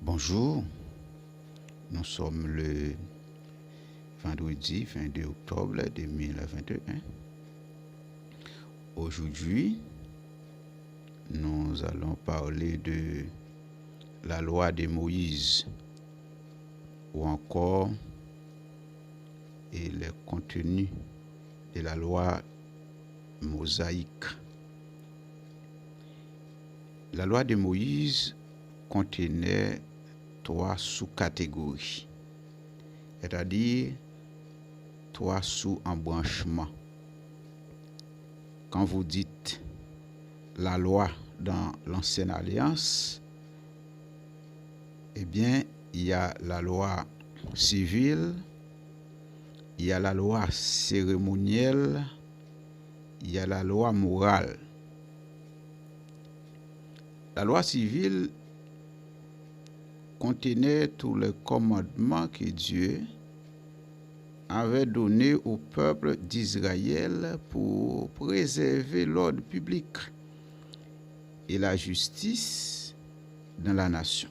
Bonjour, nous sommes le vendredi 22 octobre 2021. Aujourd'hui, nous allons parler de la loi de Moïse ou encore et les contenus de la loi mosaïque. La loi de Moïse contenait 3 sous-catégories, c'est-à-dire 3 sous-embranchements. Quand vous dites la loi dans l'ancienne alliance, eh bien, il y a la loi civile, il y a la loi cérémonielle, il y a la loi morale. La loi civile contenait tous les commandements que Dieu avait donnés au peuple d'Israël pour préserver l'ordre public et la justice dans la nation.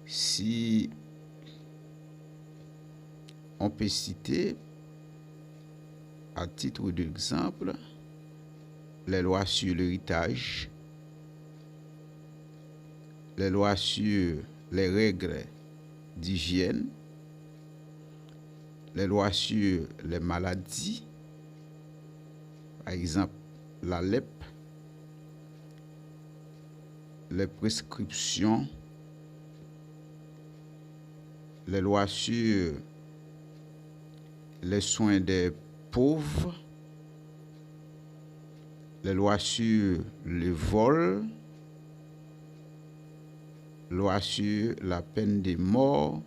Si on peut citer à titre d'exemple les lois sur l'héritage, les lois sur les règles d'hygiène, les lois sur les maladies, par exemple la lèpre, les prescriptions, les lois sur les soins des pauvres, les lois sur le vol, loi sur la peine de mort,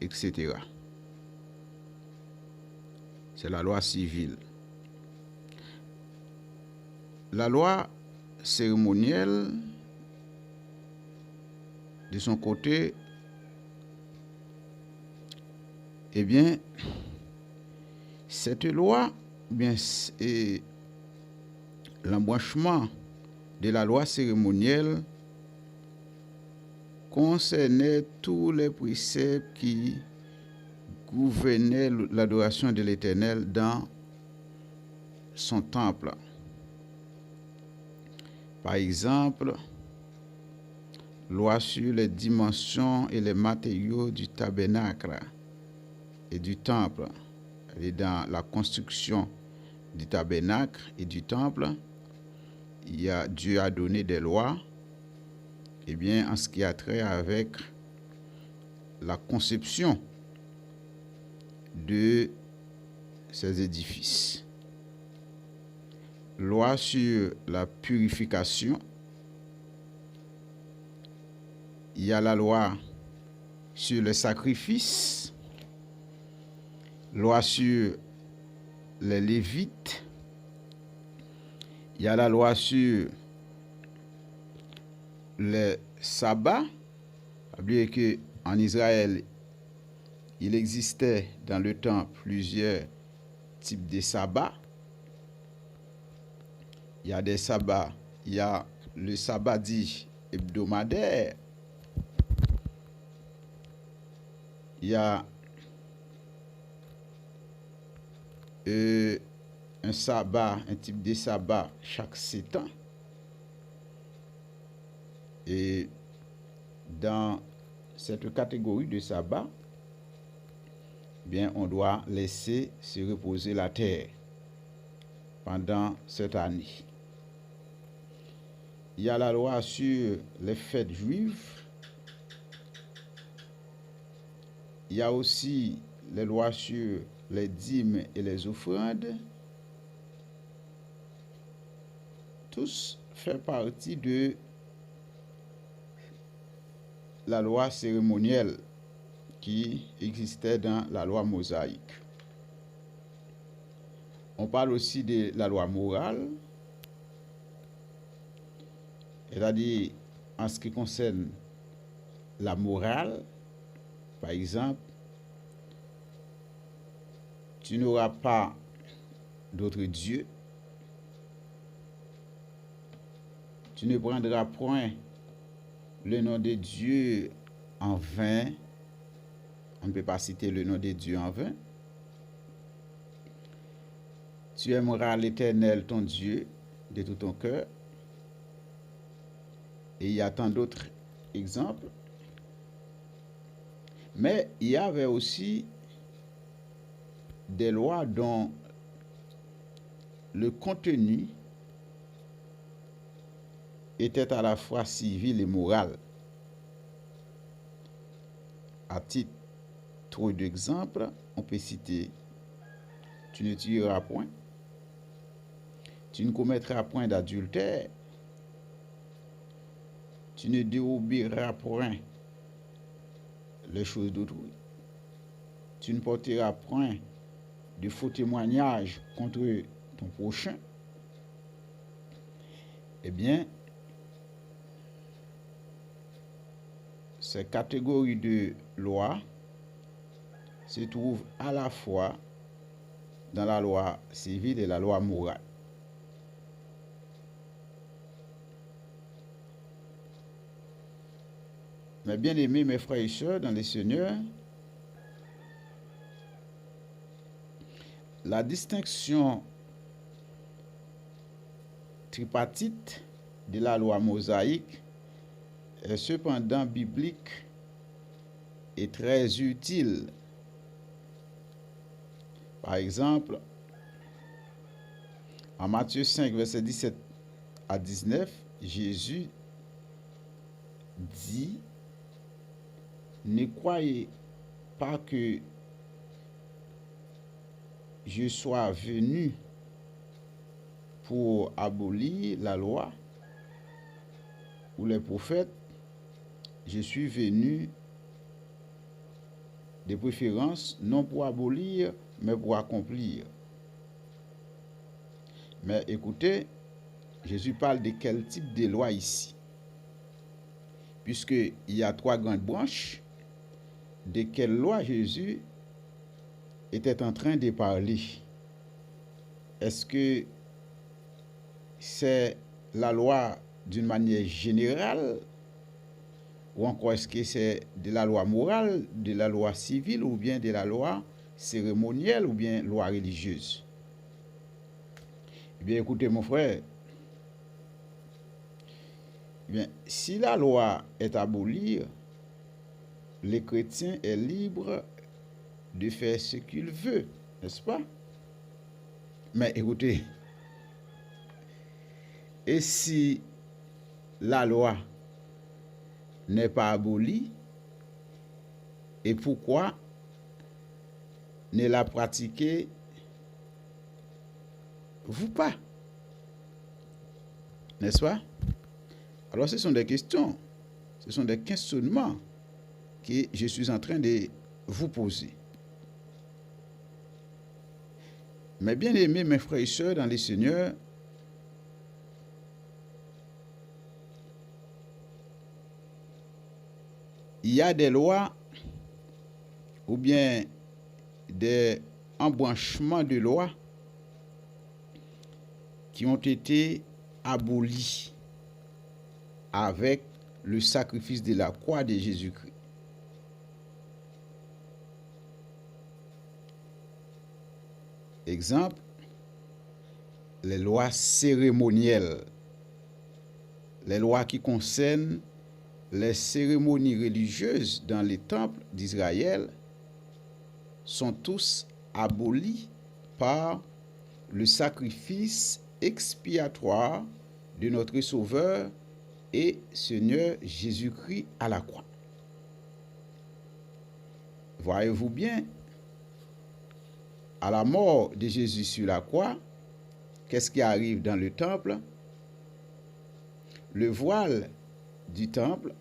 etc. C'est la loi civile. La loi cérémonielle, de son côté, eh bien, cette loi, et l'embranchement de la loi cérémonielle concernait tous les préceptes qui gouvernaient l'adoration de l'Éternel dans son temple. Par exemple, loi sur les dimensions et les matériaux du tabernacle et du temple. Et dans la construction du tabernacle et du temple, Dieu a donné des lois, eh bien, en ce qui a trait avec la conception de ces édifices. Loi sur la purification. Il y a la loi sur les sacrifices, loi sur les Lévites, il y a la loi sur les sabbats. Oubliez qu'en Israël, il existait dans le temps plusieurs types de sabbats. Il y a des sabbats, il y a le sabbat dit hebdomadaire, il y a un sabbat, un type de sabbat chaque 7 ans. Et dans cette catégorie de sabbat, bien, on doit laisser se reposer la terre pendant cette année. Il y a la loi sur les fêtes juives. Il y a aussi les lois sur les dîmes et les offrandes. Tous font partie de la loi cérémonielle qui existait dans la loi mosaïque. On parle aussi de la loi morale, c'est-à-dire en ce qui concerne la morale, par exemple, tu n'auras pas d'autre Dieu. Tu ne prendras point le nom de Dieu en vain. On ne peut pas citer le nom de Dieu en vain. Tu aimeras l'Éternel ton Dieu de tout ton cœur. Et il y a tant d'autres exemples. Mais il y avait aussi des lois dont le contenu était à la fois civil et moral. À titre d'exemple, on peut citer: tu ne tueras point, tu ne commettras point d'adultère, tu ne déobéiras point les choses d'autrui, tu ne porteras point de faux témoignages contre ton prochain. Eh bien, ces catégories de lois se trouvent à la fois dans la loi civile et la loi morale. Mais bien aimés, mes frères et sœurs dans les Seigneurs, la distinction tripartite de la loi mosaïque est cependant biblique et très utile. Par exemple, en Matthieu 5, verset 17 à 19, Jésus dit: ne croyez pas que je sois venu pour abolir la loi ou les prophètes. Je suis venu de préférence non pour abolir, mais pour accomplir. Mais écoutez, Jésus parle de quel type de loi ici? Puisqu'il y a 3 grandes branches, de quelle loi Jésus était en train de parler? Est-ce que c'est la loi d'une manière générale, ou encore est-ce que c'est de la loi morale, de la loi civile, ou bien de la loi cérémonielle, ou bien loi religieuse? Eh bien, écoutez mon frère, eh bien, si la loi est abolie, le chrétien est libre de faire ce qu'il veut, n'est-ce pas? Mais écoutez, et si la loi n'est pas abolie, et pourquoi ne la pratiquez-vous pas? N'est-ce pas? Alors ce sont des questions, ce sont des questionnements que je suis en train de vous poser. Mais bien aimés, mes frères et sœurs dans les Seigneurs, il y a des lois ou bien des embranchements de lois qui ont été abolis avec le sacrifice de la croix de Jésus-Christ. Exemple, les lois cérémonielles, les lois qui concernent les cérémonies religieuses dans les temples d'Israël sont tous abolies par le sacrifice expiatoire de notre Sauveur et Seigneur Jésus-Christ à la croix. Voyez-vous bien, à la mort de Jésus sur la croix, qu'est-ce qui arrive dans le temple? Le voile du temple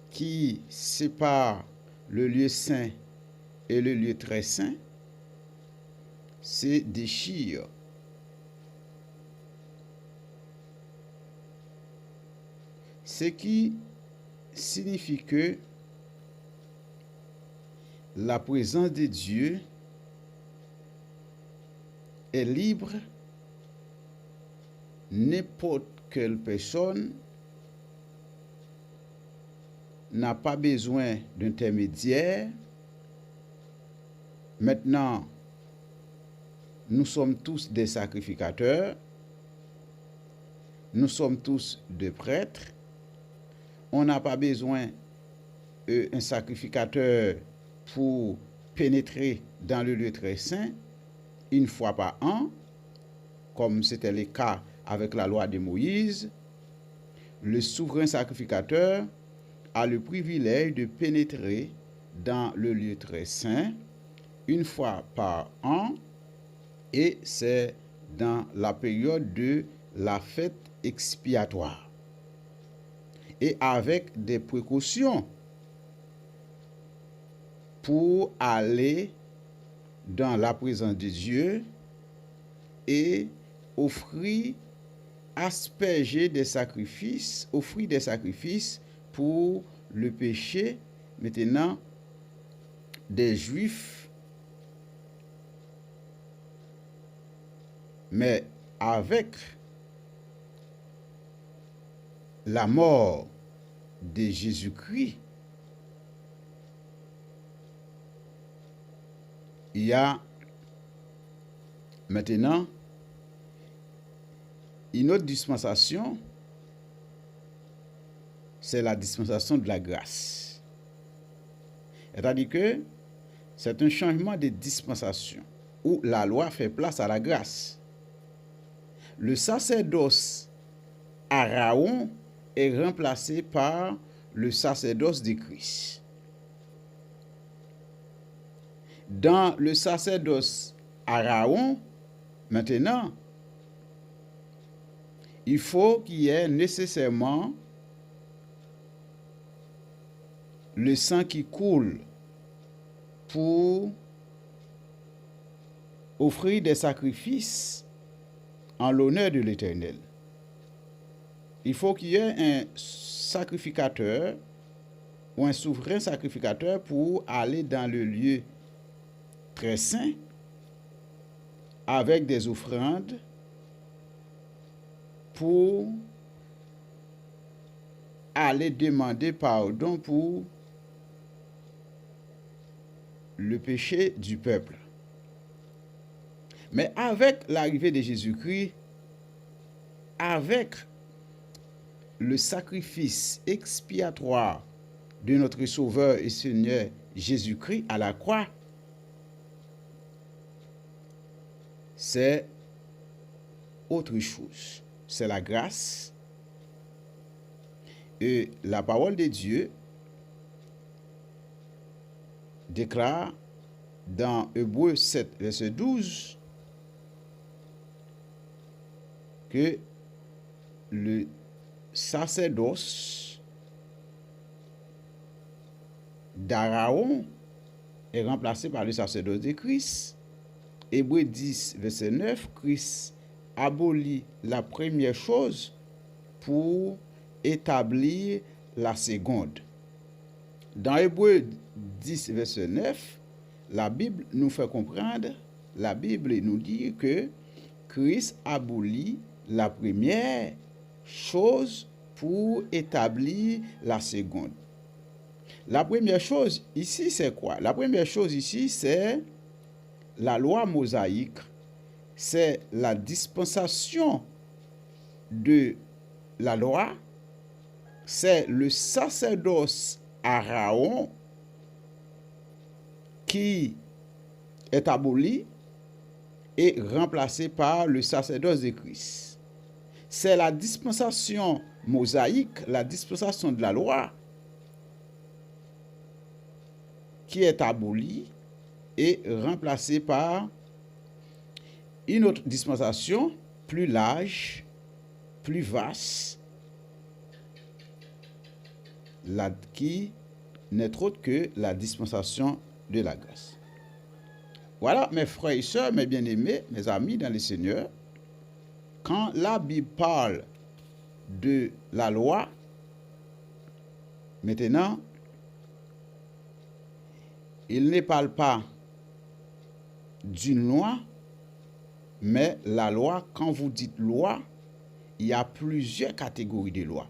qui sépare le lieu saint et le lieu très saint se déchire. Ce qui signifie que la présence de Dieu est libre, n'importe quelle personne n'a pas besoin d'intermédiaire. Maintenant, nous sommes tous des sacrificateurs, nous sommes tous des prêtres. On n'a pas besoin d'un sacrificateur pour pénétrer dans le lieu très saint une fois par an, comme c'était le cas avec la loi de Moïse. Le souverain sacrificateur a le privilège de pénétrer dans le lieu très saint une fois par an, et c'est dans la période de la fête expiatoire. Et avec des précautions pour aller dans la présence de Dieu et asperger des sacrifices, offrir des sacrifices pour le péché maintenant des Juifs. Mais avec la mort de Jésus-Christ, il y a maintenant une autre dispensation, c'est la dispensation de la grâce. C'est-à-dire que c'est un changement de dispensation où la loi fait place à la grâce. Le sacerdoce Aaron est remplacé par le sacerdoce de Christ. Dans le sacerdoce Aaron, maintenant, il faut qu'il y ait nécessairement le sang qui coule pour offrir des sacrifices en l'honneur de l'Éternel. Il faut qu'il y ait un sacrificateur ou un souverain sacrificateur pour aller dans le lieu très saint avec des offrandes pour aller demander pardon pour le péché du peuple. Mais avec l'arrivée de Jésus-Christ, avec le sacrifice expiatoire de notre Sauveur et Seigneur Jésus-Christ à la croix, c'est autre chose. C'est la grâce. Et la parole de Dieu déclare dans Hébreux 7, verset 12, que le sacerdoce d'Aaron est remplacé par le sacerdoce de Christ. Hébreux 10, verset 9, Christ abolit la première chose pour établir la seconde. Dans Hébreux 10, verset 9, la Bible nous fait comprendre, la Bible nous dit que Christ abolit la première chose pour établir la seconde. La première chose ici, c'est quoi? La première chose ici, c'est la loi mosaïque. C'est la dispensation de la loi. C'est le sacerdoce Aaron qui est aboli et remplacé par le sacerdoce de Christ. C'est la dispensation mosaïque, la dispensation de la loi qui est abolie et remplacée par une autre dispensation plus large, plus vaste, qui n'est autre que la dispensation de la grâce. Voilà, mes frères et sœurs, mes bien-aimés, mes amis dans le Seigneur, quand la Bible parle de la loi, maintenant, il ne parle pas d'une loi, mais la loi, quand vous dites loi, il y a plusieurs catégories de lois.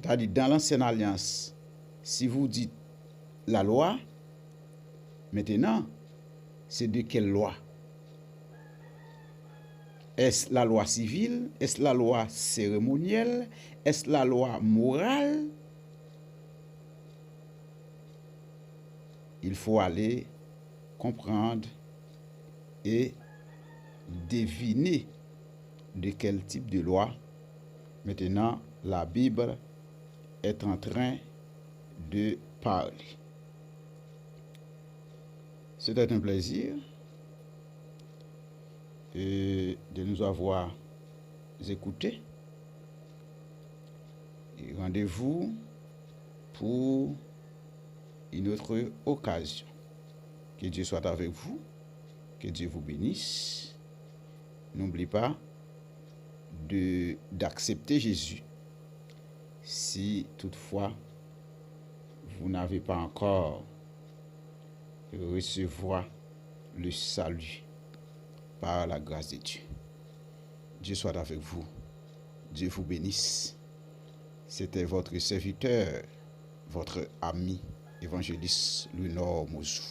C'est-à-dire, dans l'ancienne alliance, si vous dites la loi, maintenant, c'est de quelle loi? Est-ce la loi civile? Est-ce la loi cérémonielle? Est-ce la loi morale? Il faut aller comprendre et deviner de quel type de loi maintenant la Bible est en train de parler. C'était un plaisir de nous avoir écoutés. Et rendez-vous pour une autre occasion. Que Dieu soit avec vous. Que Dieu vous bénisse. N'oubliez pas d'accepter Jésus. Si toutefois vous n'avez pas encore recevoir le salut par la grâce de Dieu. Dieu soit avec vous. Dieu vous bénisse. C'était votre serviteur, votre ami, évangéliste Léonard Mozou.